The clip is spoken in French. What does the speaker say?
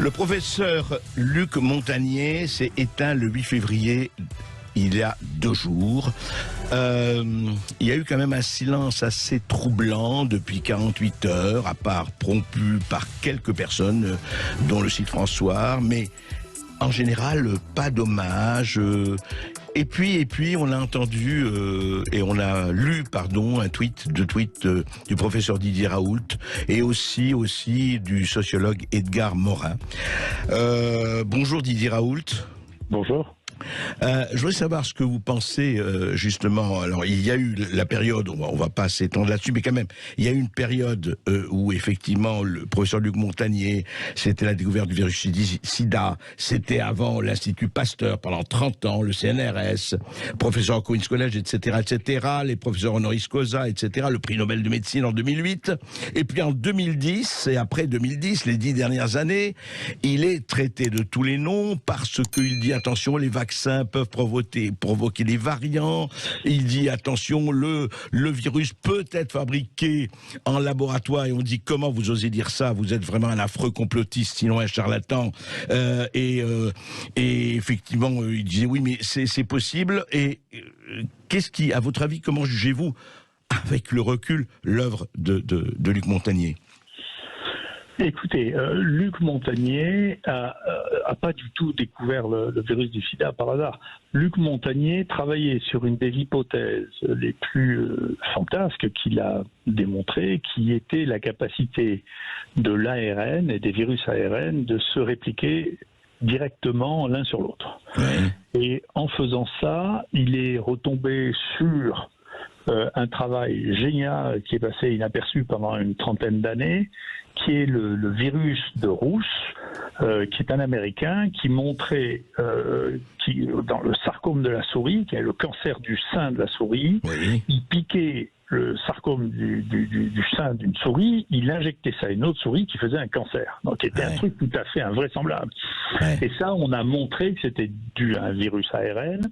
Le professeur Luc Montagnier s'est éteint le 8 février, il y a 2 jours. Il y a eu quand même un silence assez troublant depuis 48 heures, à part rompu par quelques personnes, dont le site François, mais en général, pas d'hommage. Et puis, on a entendu et on a lu, un tweet du professeur Didier Raoult et aussi du sociologue Edgar Morin. Bonjour Didier Raoult. Bonjour. Je voudrais savoir ce que vous pensez justement. Alors, il y a eu la période, on va pas s'étendre là-dessus, mais quand même, il y a eu une période où effectivement le professeur Luc Montagnier, c'était la découverte du virus SIDA, c'était avant l'Institut Pasteur pendant 30 ans, le CNRS, professeur au Queen's College, etc., les professeurs honoris causa, etc., le prix Nobel de médecine en 2008, et puis en 2010, et après 2010, les 10 dernières années, il est traité de tous les noms parce qu'il dit attention, les vaccins peuvent provoquer des variants. Il dit attention, le virus peut être fabriqué en laboratoire, et on dit comment vous osez dire ça, vous êtes vraiment un affreux complotiste, sinon un charlatan. Et effectivement, il disait oui, mais c'est possible. Et qu'est-ce qui, à votre avis, comment jugez-vous, avec le recul, l'œuvre de Luc Montagnier? Écoutez, Luc Montagnier a pas du tout découvert le virus du sida par hasard. Luc Montagnier travaillait sur une des hypothèses les plus fantasques qu'il a démontrées, qui était la capacité de l'ARN et des virus ARN de se répliquer directement l'un sur l'autre. Et en faisant ça, il est retombé sur un travail génial qui est passé inaperçu pendant une trentaine d'années, qui est le virus de Rousse, qui est un Américain qui montrait dans le sarcome de la souris, qui est le cancer du sein de la souris, il piquait le sarcome du sein d'une souris, il injectait ça à une autre souris qui faisait un cancer. Donc c'était un truc tout à fait invraisemblable. Et ça, on a montré que c'était dû à un virus ARN.